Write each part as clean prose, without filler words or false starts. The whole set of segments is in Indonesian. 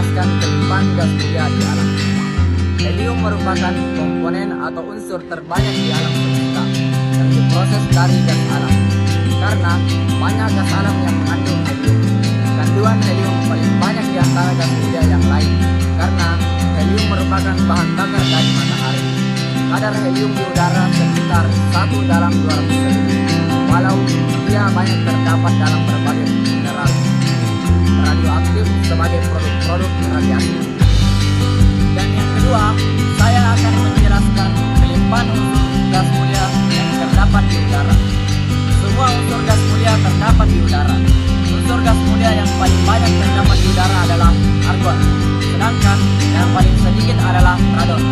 menjelaskan kelimpahan gas mulia di alam. Helium merupakan komponen atau unsur terbanyak di alam semesta yang diproses dari gas alam. Karena banyak gas alam yang mengandung helium. Kandungan helium paling banyak di antara gas mulia yang lain karena helium merupakan bahan bakar dari matahari. Kadar helium di udara sekitar 1 dalam 200.000, walau dia banyak terdapat dalam berbagai mineral radioaktif sebagai produk-produk radiasi. Dan yang kedua, saya akan menjelaskan kelimpahan unsur gas mulia yang terdapat di udara. Semua unsur gas mulia terdapat di udara. Unsur gas mulia yang paling banyak terdapat di udara adalah argon, sedangkan yang paling sedikit adalah radon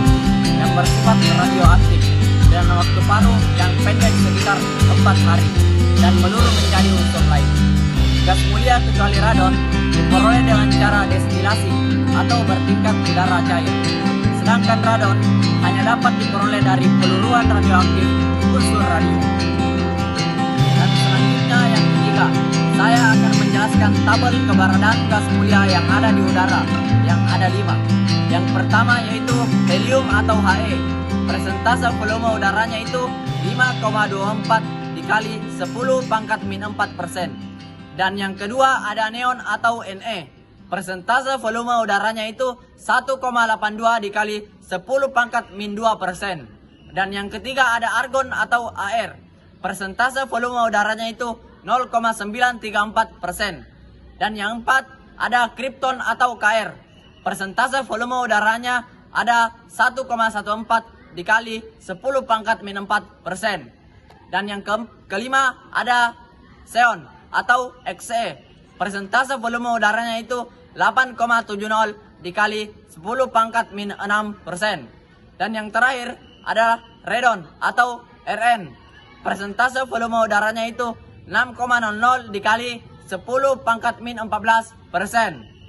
yang bersifat radioaktif dan waktu paruh yang pendek sekitar 4 hari dan meluru menjadi unsur lain. Gas mulia kecuali radon diperoleh dengan cara destilasi atau bertingkat udara cair. Sedangkan radon hanya dapat diperoleh dari peluruan radioaktif unsur radium. Dan selanjutnya yang ketiga, saya akan menjelaskan tabel keberadaan gas mulia yang ada di udara, yang ada 5. Yang pertama yaitu helium atau He. Persentase volume udaranya itu 5,24 dikali 10⁻⁴%. Dan yang kedua ada neon atau Ne. Persentase volume udaranya itu 1,82 dikali 10⁻²%. Dan yang ketiga ada argon atau Ar. Persentase volume udaranya itu 0,934%. Dan yang keempat ada krypton atau Kr. Persentase volume udaranya ada 1,14 dikali 10⁻⁴%. Dan yang kelima ada xeon atau Xe. Persentase volume udaranya itu 8,70 dikali 10⁻⁶. Dan yang terakhir ada radon atau Rn. Persentase volume udaranya itu 6,00 dikali 10⁻14%.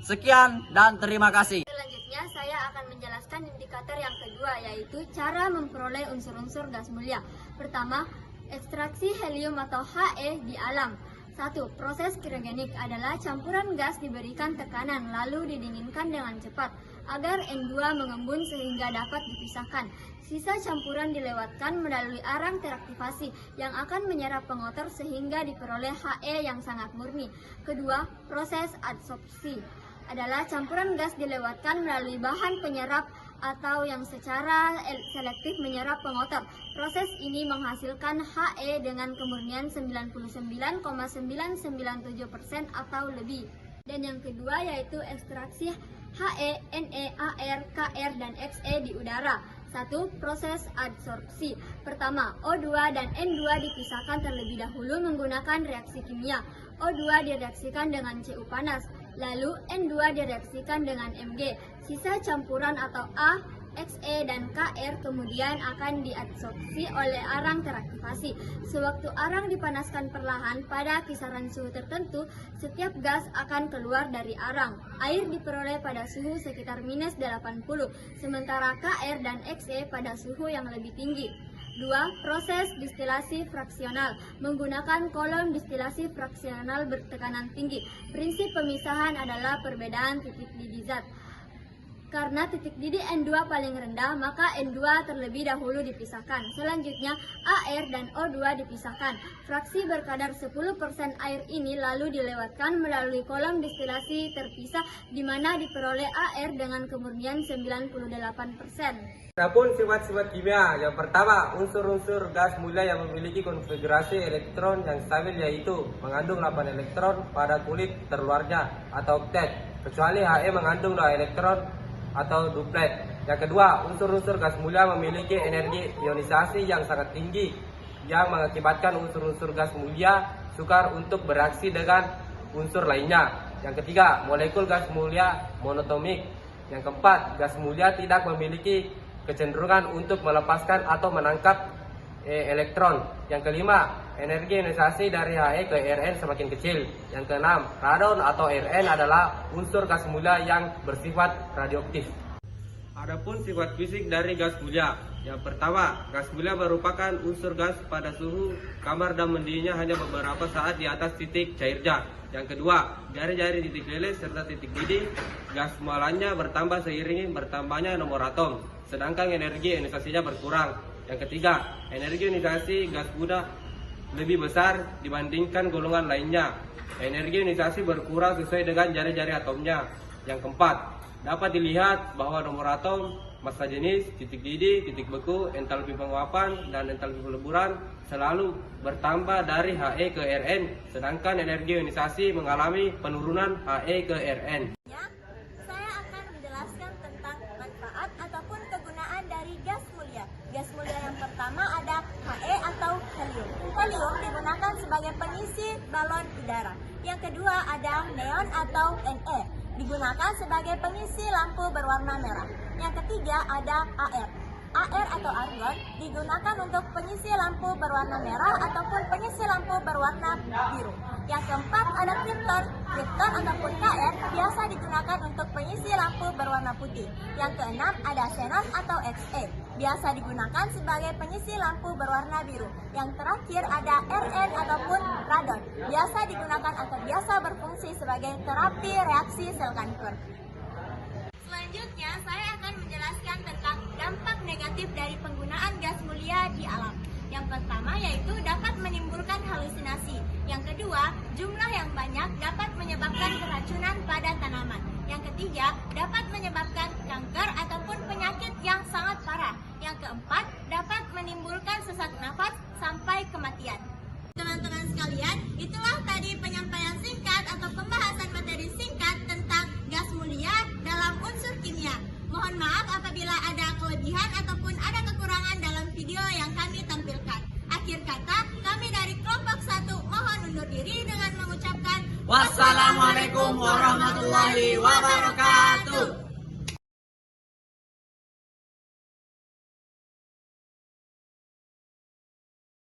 Sekian dan terima kasih. Selanjutnya saya akan menjelaskan indikator yang kedua, yaitu cara memperoleh unsur-unsur gas mulia. Pertama, ekstraksi helium atau He di alam. 1. Proses kriogenik adalah campuran gas diberikan tekanan lalu didinginkan dengan cepat agar N2 mengembun sehingga dapat dipisahkan. Sisa campuran dilewatkan melalui arang teraktivasi yang akan menyerap pengotor sehingga diperoleh He yang sangat murni. Kedua, proses adsorpsi adalah campuran gas dilewatkan melalui bahan penyerap atau yang secara selektif menyerap pengotor. Proses ini menghasilkan He dengan kemurnian 99,997% atau lebih. Dan yang kedua yaitu ekstraksi He, Ne, Ar, Kr, dan Xe di udara. 1. Proses adsorpsi. Pertama, O2 dan N2 dipisahkan terlebih dahulu menggunakan reaksi kimia. O2 direaksikan dengan Cu panas, lalu N2 direaksikan dengan Mg. Sisa campuran atau A, Xe, dan Kr kemudian akan diadsorpsi oleh arang teraktivasi. Sewaktu arang dipanaskan perlahan pada kisaran suhu tertentu, setiap gas akan keluar dari arang. Air diperoleh pada suhu sekitar minus 80, sementara Kr dan Xe pada suhu yang lebih tinggi. 2. Proses distilasi fraksional menggunakan kolom distilasi fraksional bertekanan tinggi. Prinsip pemisahan adalah perbedaan titik didih zat. Karena titik didih N2 paling rendah, maka N2 terlebih dahulu dipisahkan. Selanjutnya, Ar dan O2 dipisahkan. Fraksi berkadar 10% air ini lalu dilewatkan melalui kolom distilasi terpisah di mana diperoleh Ar dengan kemurnian 98%. Adapun sifat-sifat kimia, yang pertama, unsur-unsur gas mulia yang memiliki konfigurasi elektron yang stabil yaitu mengandung 8 elektron pada kulit terluarnya atau oktet, kecuali He mengandung 2 elektron atau duplet. Yang kedua, unsur-unsur gas mulia memiliki energi ionisasi yang sangat tinggi yang mengakibatkan unsur-unsur gas mulia sukar untuk bereaksi dengan unsur lainnya. Yang ketiga, molekul gas mulia monotomik. Yang keempat, gas mulia tidak memiliki kecenderungan untuk melepaskan atau menangkap elektron. Yang kelima, energi ionisasi dari He ke Rn semakin kecil. Yang keenam, radon atau Rn adalah unsur gas mulia yang bersifat radioaktif. Adapun sifat fisik dari gas mulia. Yang pertama, gas mulia merupakan unsur gas pada suhu kamar dan mendidihnya hanya beberapa saat di atas titik cairnya. Yang kedua, jari-jari titik lele serta titik didih gas mualannya bertambah seiring bertambahnya nomor atom, sedangkan energi ionisasinya berkurang. Yang ketiga, energi ionisasi gas muda lebih besar dibandingkan golongan lainnya. Energi ionisasi berkurang sesuai dengan jari-jari atomnya. Yang keempat, dapat dilihat bahwa nomor atom, massa jenis, titik didih, titik beku, entalpi penguapan, dan entalpi peleburan selalu bertambah dari He ke Rn, sedangkan energi ionisasi mengalami penurunan He ke Rn. Saya akan menjelaskan tentang manfaat ataupun kegunaan dari gas mulia. Gas mulia yang pertama ada He atau helium. Helium digunakan sebagai pengisi balon udara. Yang kedua ada neon atau Ne, digunakan sebagai pengisi lampu berwarna merah. Yang ketiga ada Ar. Ar atau argon digunakan untuk pengisi lampu berwarna merah ataupun pengisi lampu berwarna biru. Yang keempat ada krypton. Krypton ataupun Kr biasa digunakan untuk pengisi lampu berwarna putih. Yang keenam ada xenon atau Xe, biasa digunakan sebagai pengisi lampu berwarna biru. Yang terakhir ada Rn ataupun radon, biasa digunakan atau biasa berfungsi sebagai terapi reaksi sel kanker. Selanjutnya, saya akan menjelaskan tentang dampak negatif dari penggunaan gas mulia di alam. Yang pertama yaitu dapat menimbulkan halusinasi. Yang kedua, jumlah yang banyak dapat menyebabkan keracunan pada tanaman. Yang ketiga, dapat menyebabkan kanker ataupun penyakit yang sangat parah. Yang keempat, dapat menimbulkan sesak nafas sampai kematian. Teman-teman sekalian, itulah tadi penyampaian singkat atau pembahasan materi singkat tentang gas mulia dalam unsur kimia. Mohon maaf apabila ada kelebihan ataupun ada kekurangan dalam video yang kami tampilkan. Akhir kata, kami dari kelompok 1 mohon undur diri dengan mengucapkan Wassalamualaikum warahmatullahi wabarakatuh.